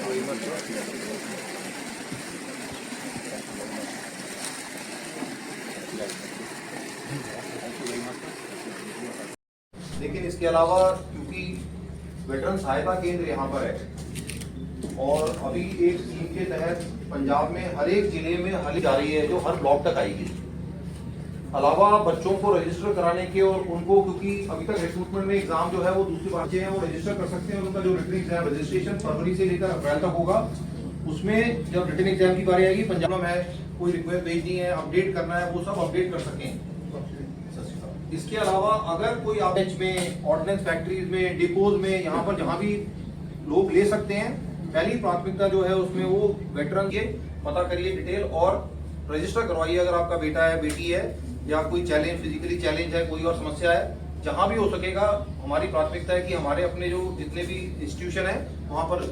लेकिन इसके अलावा क्योंकि वेटरन सहायता केंद्र यहाँ पर है और अभी एक स्कीम के तहत पंजाब में हर एक जिले में हल जा रही है जो हर ब्लॉक तक आएगी। अलावा बच्चों को रजिस्टर कराने के और उनको, क्योंकि अभी तक रिक्रूटमेंट में एग्जाम जो है वो दूसरी बच्चे हैं वो रजिस्टर कर सकते हैं, उनका जो रिटन एग्जाम रजिस्ट्रेशन फरवरी से लेकर अप्रैल तक होगा। उसमें जब रिटन एग्जाम की बारी आएगी, पंजाब में कोई रिक्वेस्ट भेजनी है, अपडेट करना है, वो सब अपडेट कर सकें। इसके अलावा अगर कोई आदेश में, ऑर्डिनेंस फैक्ट्रीज में, डिपोज में, यहाँ पर जहाँ भी लोग ले सकते हैं, पहली प्राथमिकता जो है उसमें वो वेटरन के पता करिए डिटेल और रजिस्टर करवाइए। अगर आपका बेटा है, बेटी है या कोई चैलेंज, फिजिकली चैलेंज है, कोई और समस्या है, जहां भी हो सकेगा हमारी प्राथमिकता है कि हमारे अपने जो जितने भी इंस्टीट्यूशन है वहां पर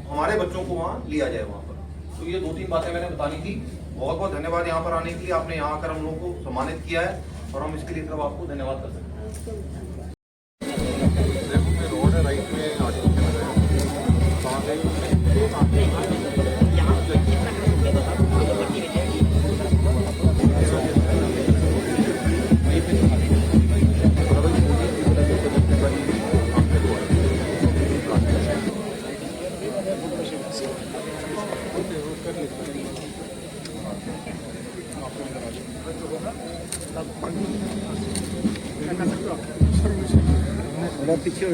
हमारे बच्चों को वहां लिया जाए वहां पर। तो ये 2-3 बातें मैंने बतानी थी। बहुत बहुत धन्यवाद यहाँ पर आने के लिए, आपने यहाँ आकर हम लोगों को सम्मानित किया है और हम इसके लिए तरफ आपको धन्यवाद कर सकते हैं। रोड है राइट में पीछे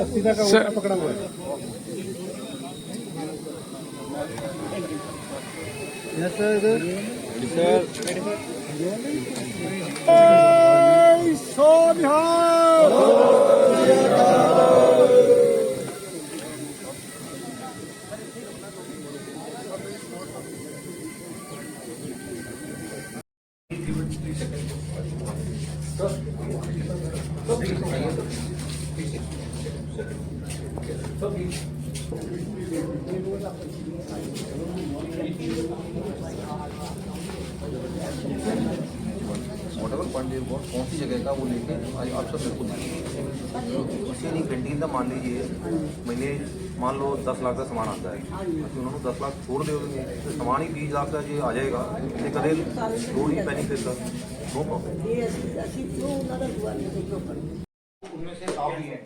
सीधा का पकड़ा हुआ है। यस सर, फंड कौन सी जगह का वो लेके आज आप सब बिल्कुल उसी नहीं पेंटिंग का मान लीजिए महीने मान लो 10 लाख का सामान आता है, उन्होंने 10 लाख छोड़ दोगे तो सामान ही 20 लाख का जो आ जाएगा, ये कदे रोड ही पैनिक करता नो प्रॉब्लम। उनमें से काफी है।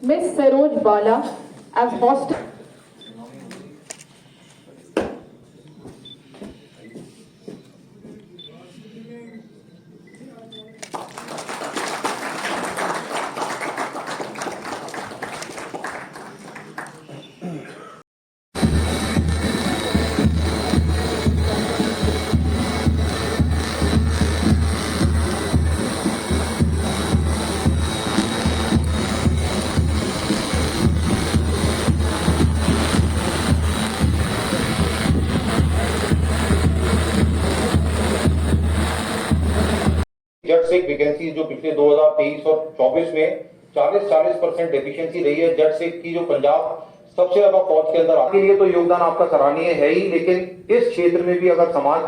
Miss Saroj Bala as hostel. जट सिक वैकेंसी जो पिछले 2023 और 24 में 40% डेफिशिएंसी रही है। जट सिक की जो पंजाब सबसे ज्यादा फौज के अंदर आने के लिए तो योगदान आपका सराहनीय है ही, लेकिन इस क्षेत्र में भी अगर समाज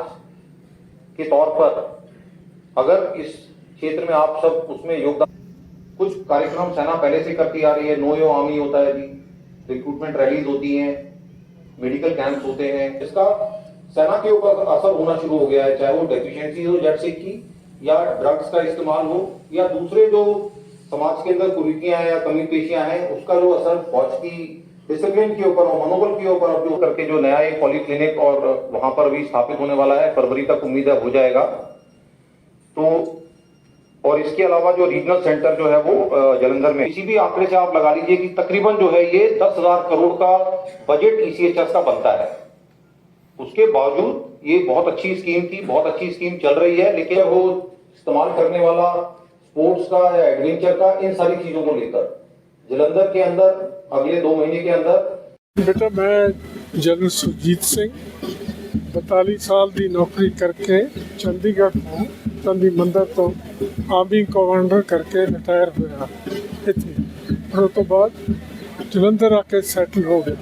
के तौर पर अगर इस क्षेत्र में आप सब उसमें योगदान, कुछ कार्यक्रम सेना पहले से करती आ रही है, नो यो आर्मी होता है जी, रिक्रूटमेंट रैलीज होती हैं, मेडिकल कैंप्स होते हैं, इसका सेना के ऊपर असर होना शुरू हो गया है, चाहे वो डेफिशिएंसी हो जट सिक की या ड्रग्स का इस्तेमाल हो या दूसरे जो समाज के अंदर कुरीतियां हैं या कमी पेशियां हैं, उसका जो असर फौज की डिसिप्लिन के ऊपर और मनोबल के ऊपर अब जो करके जो नया एक पॉलीक्लिनिक और वहां पर भी स्थापित होने वाला है, फरवरी तक उम्मीद है हो जाएगा। तो और इसके अलावा जो रीजनल सेंटर जो है वो जालंधर में, किसी भी आंकड़े से आप लगा लीजिए कि तकरीबन जो है ये 10,000 करोड़ का बजट ECHS का बनता है। उसके बावजूद ये बहुत अच्छी स्कीम थी, बहुत अच्छी स्कीम चल रही है, लेकिन वो इस्तेमाल करने वाला स्पोर्ट्स का या एडवेंचर का, इन सारी चीजों को लेकर जालंधर के अंदर अगले 2 महीने के अंदर। बेटा मैं जनरल सुरजीत सिंह 42 साल ਦੀ ਨੌਕਰੀ ਕਰਕੇ ਚੰਡੀਗੜ੍ਹ ਤੋਂ ਚੰਦੀ ਮੰਦਰ ਤੋਂ ਆਰਮੀ ਕਮਾਂਡਰ ਕਰਕੇ ਰਿਟਾਇਰ ਹੋਇਆ ਇੱਥੇ। और तो बाद जलंधर आके सेटल हो गया।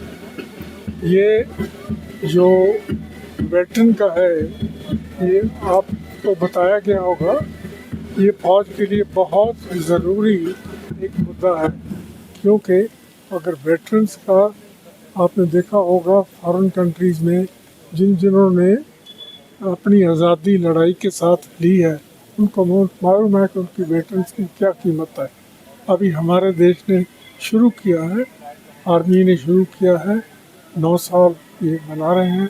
ये जो वेटरन का है ये आपको बताया गया होगा, ये फौज के लिए बहुत ज़रूरी एक मुद्दा है, क्योंकि अगर वेटरन्स का आपने देखा होगा फॉरेन कंट्रीज़ में जिन्होंने अपनी आज़ादी लड़ाई के साथ ली है, उनको मालूम है कि उनकी वेटरन्स की क्या कीमत है। अभी हमारे देश ने शुरू किया है, आर्मी ने शुरू किया है, 9 साल ये मना रहे हैं।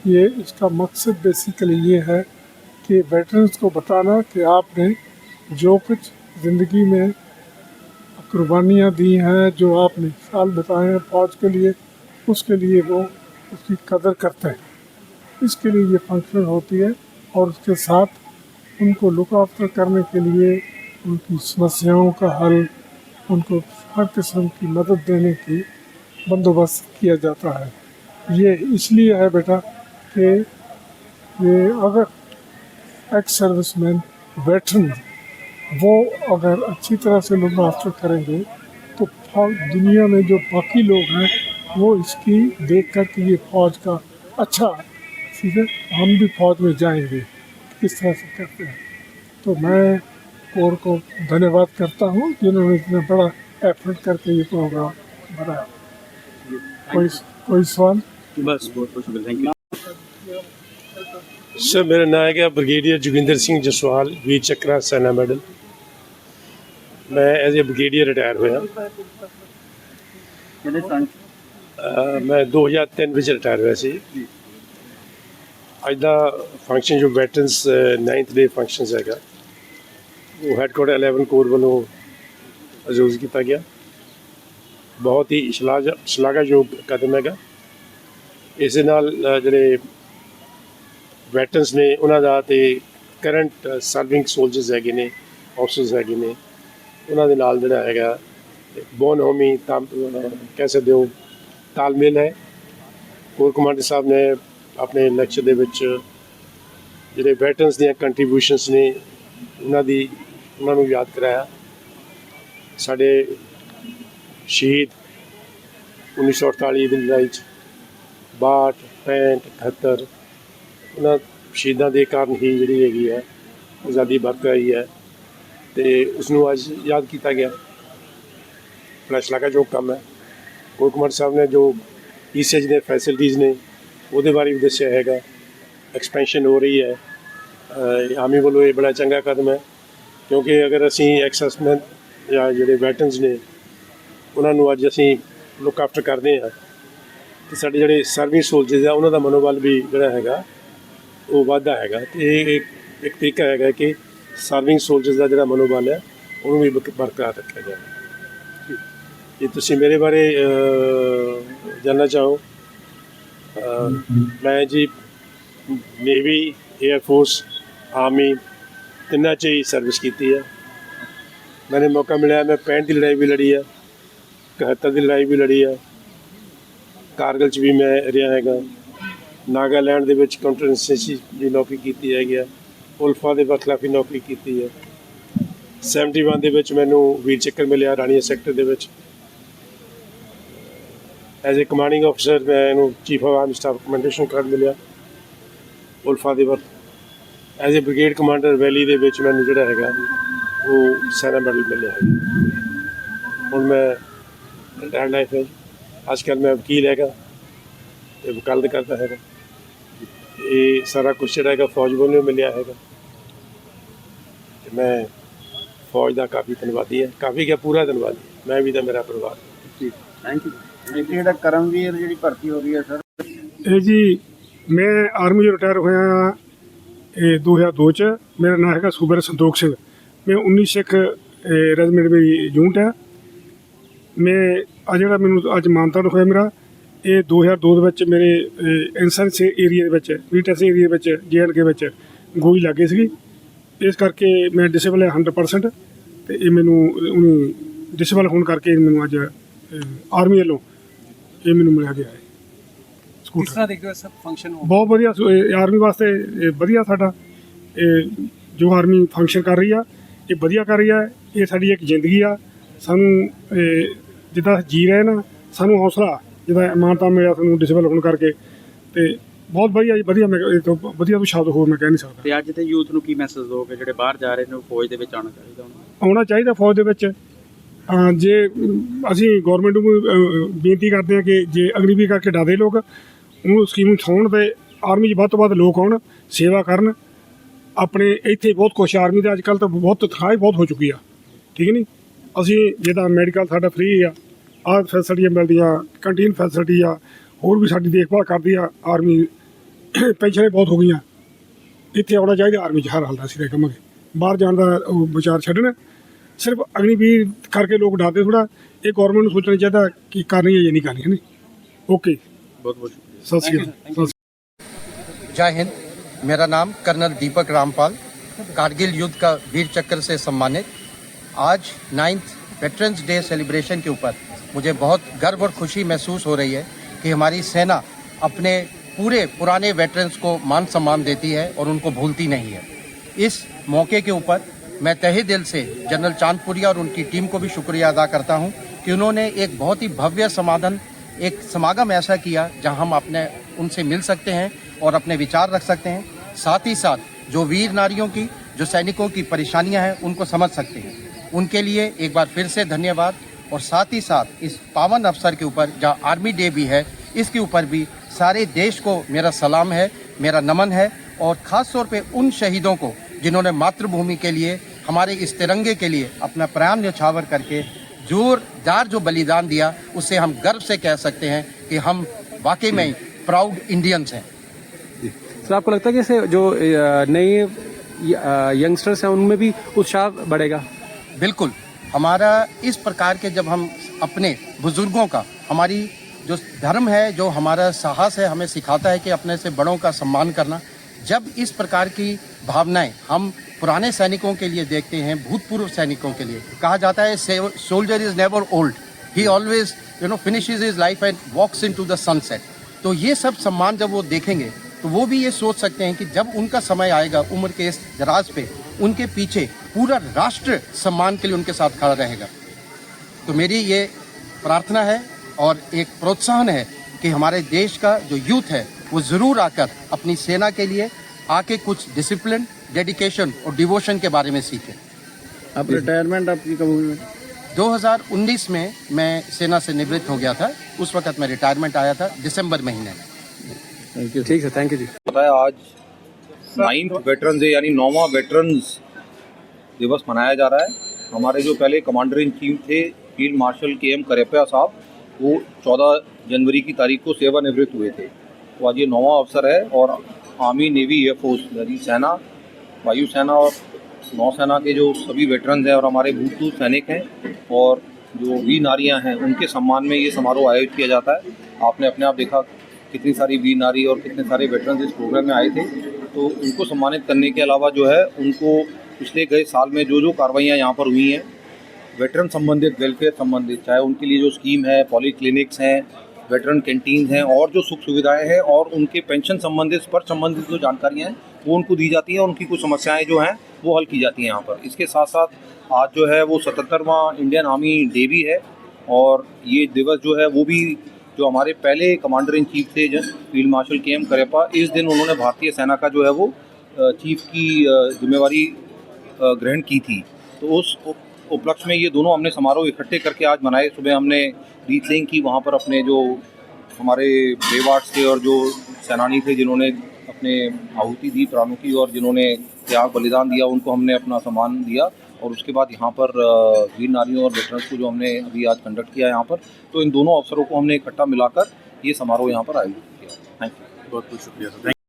ये इसका मकसद बेसिकली ये है कि वेटरन्स को बताना कि आपने जो कुछ ज़िंदगी में कुर्बानियाँ दी हैं, जो आपने साल बिताए हैं फौज के लिए, उसके लिए वो उसकी कदर करते हैं। इसके लिए ये फंक्शन होती है और उसके साथ उनको लुक आफ्टर करने के लिए उनकी समस्याओं का हल, उनको हर किस्म की मदद देने की बंदोबस्त किया जाता है। ये इसलिए है बेटा कि ये अगर एक्स सर्विसमैन वेटरन वो अगर अच्छी तरह से लुक आफ्टर करेंगे तो दुनिया में जो बाकी लोग हैं वो इसकी देख कर कि ये फ़ौज का अच्छा, सीधे हम भी फौज में जाएंगे, किस तरह से करते हैं। तो मैं कोर को धन्यवाद करता हूँ जिन्होंने इतना बड़ा एफर्ट करके ये प्रोग्राम बनाया। कोई सवाल? बस बहुत बहुत शुक्रिया, थैंक यू। सर मेरा नाम है ब्रिगेडियर जोगिंदर सिंह जसवाल, वीर चक्रा सेना मेडल। मैं एज ए ब्रिगेडियर रिटायर होया। कितने साल? मैं 2003 ਵਿੱਚ ਰਿਟਾਇਰ ਹੋਇਆ ਸੀ। ਅੱਜ ਦਾ ਫੰਕਸ਼ਨ ਜੋ ਵੈਟਰਨਸ 9th ਡੇ ਫੰਕਸ਼ਨਸ ਹੈਗਾ, ਉਹ ਹੈੱਡਕੁਆਟਰ 11 ਕੋਰ ਵੱਲੋਂ ਆਯੋਜਿਤ ਕੀਤਾ ਗਿਆ। ਬਹੁਤ ਹੀ ਸ਼ਲਾਘਾਯੋਗ ਕਦਮ ਹੈਗਾ। ਇਸ ਦੇ ਨਾਲ ਜਿਹੜੇ ਵੈਟਰਨਸ ਨੇ ਉਹਨਾਂ ਦਾ ਅਤੇ ਕਰੰਟ ਸਰਵਿੰਗ ਸੋਲਜਰਸ ਹੈਗੇ ਨੇ, ਆਫਿਸਰਸ ਹੈਗੇ ਨੇ, ਉਹਨਾਂ ਦੇ ਨਾਲ ਜਿਹੜਾ ਹੈਗਾ ਬੋਨ ਹੋਮੀ ਕਹਿ ਸਕਦੇ ਹੋ ਤਾਲਮੇਲ ਹੈ। ਕੋਰ ਕਮਾਂਡਰ ਸਾਹਿਬ ਨੇ ਆਪਣੇ ਲੈਕਚਰ ਦੇ ਵਿੱਚ ਜਿਹੜੇ ਵੈਟਰਨਸ ਦੀਆਂ ਕੰਟਰੀਬਿਊਸ਼ਨਸ ਨੇ ਉਹਨਾਂ ਨੂੰ ਯਾਦ ਕਰਾਇਆ। ਸਾਡੇ ਸ਼ਹੀਦ 1948 ਦੀ ਲੜਾਈ 'ਚ 62, 65, 78 ਉਹਨਾਂ ਸ਼ਹੀਦਾਂ ਦੇ ਕਾਰਨ ਹੀ ਜਿਹੜੀ ਹੈਗੀ ਹੈ ਆਜ਼ਾਦੀ ਬਰਕਰਾਰ ਹੈ, ਅਤੇ ਉਸਨੂੰ ਅੱਜ ਯਾਦ ਕੀਤਾ ਗਿਆ। ਬੜਾ ਸ਼ਲਾਘਾਯੋਗ ਕੰਮ ਹੈ। ਕੋਰ ਕਮਾਂਡਰ ਸਾਹਿਬ ਨੇ ਜੋ ECHS ਦੀਆਂ ਫੈਸਿਲਿਟੀਜ਼ ਨੇ ਉਹਦੇ ਬਾਰੇ ਵੀ ਦੱਸਿਆ ਹੈਗਾ। ਐਕਸਪੈਂਸ਼ਨ ਹੋ ਰਹੀ ਹੈ ਆਰਮੀ ਵੱਲੋਂ, ਇਹ ਬੜਾ ਚੰਗਾ ਕਦਮ ਹੈ, ਕਿਉਂਕਿ ਅਗਰ ਅਸੀਂ ਐਕਸਰਸਾਈਜ਼ਮੈਨ ਜਾਂ ਜਿਹੜੇ ਵੈਟਰਨਸ ਨੇ ਉਹਨਾਂ ਨੂੰ ਅੱਜ ਅਸੀਂ ਲੁੱਕ ਆਫਟਰ ਕਰਦੇ ਹਾਂ, ਅਤੇ ਸਾਡੇ ਜਿਹੜੇ ਸਰਵਿਸ ਸੋਲਜਰਸ ਆ ਉਹਨਾਂ ਦਾ ਮਨੋਬਲ ਵੀ ਜਿਹੜਾ ਹੈਗਾ ਉਹ ਵੱਧਦਾ ਹੈਗਾ। ਅਤੇ ਇਹ ਇੱਕ ਤਰੀਕਾ ਹੈਗਾ ਕਿ ਸਰਵਿੰਗ ਸੋਲਜਰਸ ਦਾ ਜਿਹੜਾ ਮਨੋਬਲ ਹੈ ਉਹਨੂੰ ਵੀ ਬਰਕਰਾਰ ਰੱਖਿਆ ਜਾਵੇ। ਜੇ ਤੁਸੀਂ ਮੇਰੇ ਬਾਰੇ ਜਾਣਨਾ ਚਾਹੋ, ਮੈਂ ਜੀ ਨੇਵੀ, ਏਅਰ ਫੋਰਸ, ਆਰਮੀ ਤਿੰਨਾਂ 'ਚ ਹੀ ਸਰਵਿਸ ਕੀਤੀ ਹੈ। ਮੈਨੂੰ ਮੌਕਾ ਮਿਲਿਆ, ਮੈਂ 65 ਦੀ ਲੜਾਈ ਵੀ ਲੜੀ ਹੈ, 71 ਦੀ ਲੜਾਈ ਵੀ ਲੜੀ ਹੈ, ਕਾਰਗਿਲ 'ਚ ਵੀ ਮੈਂ ਰਿਹਾ ਹੈਗਾ, ਨਾਗਾਲੈਂਡ ਦੇ ਵਿੱਚ ਕਾਊਂਟਰ ਇੰਸਰਜੈਂਸੀ ਦੀ ਨੌਕਰੀ ਕੀਤੀ ਹੈਗੀ ਆ, ਉਲਫਾ ਦੇ ਬਰਖਲਾਫੀ ਨੌਕਰੀ ਕੀਤੀ ਹੈ। 71 ਦੇ ਵਿੱਚ ਮੈਨੂੰ ਵੀਰ ਚੱਕਰ ਮਿਲਿਆ ਰਾਣੀਆ ਸੈਕਟਰ ਦੇ ਵਿੱਚ। ਐਜ਼ ਏ ਕਮਾਂਡਿੰਗ ਆਫਿਸਰ ਮੈਨੂੰ chief of army staff commendation card ਮਿਲਿਆ ਉਲਫਾ ਦੇ ਵਕਤ। As a brigade commander valley ਦੇ ਵਿੱਚ ਮੈਨੂੰ ਜਿਹੜਾ ਹੈਗਾ ਉਹ ਸੈਨਾ ਮੈਡਲ ਮਿਲਿਆ ਹੈ। ਹੁਣ ਮੈਂ ਰਿਟਾਇਰਡ ਲਾਈਫ ਹੈ। ਅੱਜ ਕੱਲ੍ਹ ਮੈਂ ਵਕੀਲ ਹੈਗਾ ਅਤੇ ਵਕਾਲਤ ਕਰਦਾ ਹੈਗਾ। ਇਹ ਸਾਰਾ ਕੁਛ ਜਿਹੜਾ ਹੈਗਾ ਫੌਜ ਵੱਲੋਂ ਮਿਲਿਆ ਹੈਗਾ। ਤੇ ਮੈਂ ਫੌਜ ਦਾ ਕਾਫੀ ਧੰਨਵਾਦੀ ਹਾਂ, ਕਾਫੀ क्या पूरा ਧੰਨਵਾਦੀ ਮੈਂ ਵੀ ਤਾਂ ਮੇਰਾ ਪਰਿਵਾਰ। ਜੀ ਥੈਂਕ ਯੂ। ਜਿਹੜਾ ਕਰਮਵੀਰ ਜਿਹੜੀ ਭਰਤੀ ਹੋ ਰਹੀ ਹੈ ਸਰ, ਇਹ ਜੀ ਮੈਂ ਆਰਮੀ 'ਚ ਰਿਟਾਇਰ ਹੋਇਆ ਇਹ 2002 'ਚ। ਮੇਰਾ ਨਾਮ ਹੈਗਾ ਸੂਬੇਦਾਰ ਸੰਤੋਖ ਸਿੰਘ। ਮੈਂ 19 ਸਿੱਖ ਰੈਜੀਮੈਂਟ ਮੇਰੀ ਯੂਨਿਟ ਹੈ। ਮੈਂ ਆ ਜਿਹੜਾ ਮੈਨੂੰ ਅੱਜ ਮਾਨਤਾ ਹੋਇਆ ਮੇਰਾ ਇਹ 2002 ਦੇ ਵਿੱਚ ਮੇਰੇ ਐਨਸੈਂਸ ਏਰੀਆ ਦੇ ਵਿੱਚ ਵੀਟੈਸ ਏਰੀਆ ਦੇ ਵਿੱਚ JNK ਵਿੱਚ ਗੋਲੀ ਲੱਗੇ ਸੀਗੀ। ਇਸ ਕਰਕੇ ਮੈਂ ਡਿਸੇਬਲ ਹੈ 100% ਅਤੇ ਇਹ ਮੈਨੂੰ ਉਹਨੂੰ ਡਿਸੇਬਲ ਹੋਣ ਕਰਕੇ ਮੈਨੂੰ ਅੱਜ ਆਰਮੀ ਵੱਲੋਂ ਇਹ ਮੈਨੂੰ ਮਿਲਿਆ ਗਿਆ ਹੈ ਕਿਸ ਸਕੂਟਰ। ਤਰ੍ਹਾਂ ਦੇਖਦੇ ਹੋ ਸਭ ਫੰਕਸ਼ਨ ਹੋ ਬਹੁਤ ਵਧੀਆ ਆਰਮੀ ਵਾਸਤੇ ਇਹ ਵਧੀਆ ਸਾਡਾ ਇਹ ਜੋ ਆਰਮੀ ਫੰਕਸ਼ਨ ਕਰ ਰਹੀ ਆ ਇਹ ਵਧੀਆ ਕਰ ਰਹੀ ਆ। ਇਹ ਸਾਡੀ ਇੱਕ ਜ਼ਿੰਦਗੀ ਆ। ਸਾਨੂੰ ਜਿੱਦਾਂ ਜੀ ਰਹੇ ਨਾ ਸਾਨੂੰ ਹੌਸਲਾ ਜਿੱਦਾਂ ਮਾਨਤਾ ਮਿਲਿਆ ਸਾਨੂੰ ਡਿਸੇਬਲ ਹੋਣ ਕਰਕੇ ਅਤੇ ਬਹੁਤ ਵਧੀਆ ਜੀ ਵਧੀਆ। ਮੈਂ ਇਹ ਤੋਂ ਵਧੀਆ ਤੋਂ ਸ਼ਬਦ ਹੋਰ ਮੈਂ ਕਹਿ ਨਹੀਂ ਸਕਦਾ। ਤੇ ਅੱਜ ਦੇ ਯੂਥ ਨੂੰ ਕੀ ਮੈਸੇਜ ਦੋਗੇ ਜਿਹੜੇ ਬਾਹਰ ਜਾ ਰਹੇ ਨੇ ਉਹ ਫੌਜ ਦੇ ਵਿੱਚ ਆਉਣਾ ਚਾਹੀਦਾ ਉਹਨਾਂ ਨੂੰ? ਆਉਣਾ ਚਾਹੀਦਾ ਫੌਜ ਦੇ ਵਿੱਚ। ਜੇ ਅਸੀਂ ਗੌਰਮੈਂਟ ਨੂੰ ਬੇਨਤੀ ਕਰਦੇ ਹਾਂ ਕਿ ਜੇ ਅਗਨੀਵੀਰ ਕਰਕੇ ਡਰਦੇ ਲੋਕ ਉਹਨੂੰ ਸਕੀਮ ਉਠਾਉਣ ਅਤੇ ਆਰਮੀ 'ਚ ਵੱਧ ਤੋਂ ਵੱਧ ਲੋਕ ਆਉਣ ਸੇਵਾ ਕਰਨ। ਆਪਣੇ ਇੱਥੇ ਬਹੁਤ ਕੁਛ ਆਰਮੀ ਦਾ ਅੱਜ ਕੱਲ੍ਹ ਤਾਂ ਬਹੁਤ ਤਨਖਾਹ ਬਹੁਤ ਹੋ ਚੁੱਕੀ ਆ, ਠੀਕ ਨਹੀਂ। ਅਸੀਂ ਜਿੱਦਾਂ ਮੈਡੀਕਲ ਸਾਡਾ ਫ੍ਰੀ ਆ, ਆਹ ਫੈਸਿਲਿਟੀਆਂ ਮਿਲਦੀਆਂ, ਕੰਟੀਨ ਫੈਸਿਲਿਟੀ ਆ, ਹੋਰ ਵੀ ਸਾਡੀ ਦੇਖਭਾਲ ਕਰਦੀ ਆ ਆਰਮੀ। ਪੈਨਸ਼ਨਾਂ ਬਹੁਤ ਹੋ ਗਈਆਂ। ਇੱਥੇ ਆਉਣਾ ਚਾਹੀਦਾ ਆਰਮੀ 'ਚ ਹਰ ਹਾਲ ਦਾ ਅਸੀਂ ਤਾਂ ਕਹਾਂਗੇ। ਬਾਹਰ ਜਾਣ ਦਾ ਉਹ ਵਿਚਾਰ ਛੱਡਣ। ਸਿਰਫ ਅਗਨੀਵੀਰ ਕਰਕੇ ਲੋਕ ਡਰਦੇ ਥੋੜ੍ਹਾ। ਇਹ ਗੌਰਮੈਂਟ ਨੂੰ ਸੋਚਣਾ ਚਾਹੀਦਾ ਕਿ ਕਰਨੀ ਹੈ ਜਾਂ ਨਹੀਂ ਕਰਨੀ ਹੈ। ਨਹੀਂ ਓਕੇ ਬਹੁਤ ਬਹੁਤ ਸਤਿ ਸ਼੍ਰੀ ਅਕਾਲ। जय हिंद। मेरा नाम कर्नल दीपक रामपाल, कारगिल युद्ध का वीर चक्र से सम्मानित। आज 9th वेटरन्स डे सेलिब्रेशन के ऊपर मुझे बहुत गर्व और खुशी महसूस हो रही है कि हमारी सेना अपने पूरे पुराने वेटरन्स को मान सम्मान देती है और उनको भूलती नहीं है। इस मौके के ऊपर मैं तहे दिल से जनरल चांदपुरिया और उनकी टीम को भी शुक्रिया अदा करता हूं कि उन्होंने एक बहुत ही भव्य समागम ऐसा किया जहां हम अपने उनसे मिल सकते हैं और अपने विचार रख सकते हैं। साथ ही साथ जो वीर नारियों की, जो सैनिकों की परेशानियां हैं उनको समझ सकते हैं। उनके लिए एक बार फिर से धन्यवाद। और साथ ही साथ इस पावन अवसर के ऊपर जहाँ आर्मी डे भी है इसके ऊपर भी सारे देश को मेरा सलाम है, मेरा नमन है। और ख़ास तौर पे उन शहीदों को जिन्होंने मातृभूमि के लिए, हमारे इस तिरंगे के लिए अपना प्राण न्यौछावर करके जोरदार जो बलिदान दिया, उससे हम गर्व से कह सकते हैं कि हम वाकई में ही प्राउड इंडियंस हैं। सर आपको लगता है कि इससे जो नए यंगस्टर्स हैं उनमें भी उत्साह बढ़ेगा? बिल्कुल। हमारा इस प्रकार के जब हम अपने बुजुर्गों का, हमारी जो धर्म है, जो हमारा साहस है, हमें सिखाता है कि अपने से बड़ों का सम्मान करना। जब इस प्रकार की भावनाएं हम पुराने सैनिकों के लिए देखते हैं, भूतपूर्व सैनिकों के लिए कहा जाता है soldier is never old, he always finishes his life and walks into the sunset. तो ये सब सम्मान जब वो देखेंगे तो वो भी ये सोच सकते हैं कि जब उनका समय आएगा उम्र के इस दराज पे, उनके पीछे पूरा राष्ट्र सम्मान के लिए उनके साथ खड़ा रहेगा। तो मेरी ये प्रार्थना है और एक प्रोत्साहन है कि हमारे देश का जो यूथ है वो ज़रूर आकर अपनी सेना के लिए आके कुछ डिसिप्लिन, डेडिकेशन और डिवोशन के बारे में सीखें। अब रिटायरमेंट आपकी कब हुई? 2019 में मैं सेना से निवृत्त हो गया था। उस वक्त मैं रिटायरमेंट आया था दिसंबर महीने में। Thank you. ठीक है, थैंक यू जी। पता है आज 9th वेटरन डे यानी 9वां वेटरन्स दिवस मनाया जा रहा है। हमारे जो पहले कमांडर इन चीफ थे फील्ड मार्शल KM करैप्पा साहब, वो 14 जनवरी की तारीख को सेवानिवृत्त हुए थे। तो आज ये 9वां अवसर है और आर्मी, नेवी, एयरफोर्स यानी सेना, वायुसेना और नौसेना के जो सभी वेटरन्स हैं और हमारे भूतपूर्व सैनिक हैं और जो वीर नारियाँ हैं उनके सम्मान में ये समारोह आयोजित किया जाता है। आपने अपने आप देखा कितनी सारी वीर नारी और कितने सारे वेटरन्स इस प्रोग्राम में आए थे। तो उनको सम्मानित करने के अलावा जो है उनको पिछले गए साल में जो कार्रवाइयाँ यहाँ पर हुई हैं वेटरन संबंधित, वेलफेयर संबंधित, चाहे उनके लिए जो स्कीम है, पॉली क्लिनिक्स हैं, वेटरन कैंटीन हैं और जो सुख सुविधाएं हैं और उनके पेंशन संबंधित, स्पर्श संबंधित जो जानकारियाँ हैं वो उनको दी जाती हैं और उनकी कुछ समस्याएं जो हैं वो हल की जाती हैं यहाँ पर। इसके साथ साथ आज जो है वो 77वां इंडियन आर्मी डे भी है और ये दिवस जो है वो भी जो हमारे पहले कमांडर इन चीफ थे फील्ड मार्शल KM करैप्पा, इस दिन उन्होंने भारतीय सेना का जो है वो चीफ की जिम्मेवारी ग्रहण की थी। तो उस उपलक्ष्य में ये दोनों हमने समारोह इकट्ठे करके आज मनाए। सुबह हमने रीचलिंग की, वहाँ पर अपने जो हमारे ब्रेवार्ड्स थे और जो सेनानी थे जिन्होंने अपने आहुति दी प्राणों की और जिन्होंने त्याग बलिदान दिया उनको हमने अपना सम्मान दिया। और उसके बाद यहाँ पर वीर नारियों और वेटरन्स को जो हमने अभी आज कंडक्ट किया है यहाँ पर, तो इन दोनों अवसरों को हमने इकट्ठा मिलाकर ये समारोह यहाँ पर आयोजित किया। Thank you. बहुत बहुत शुक्रिया सर।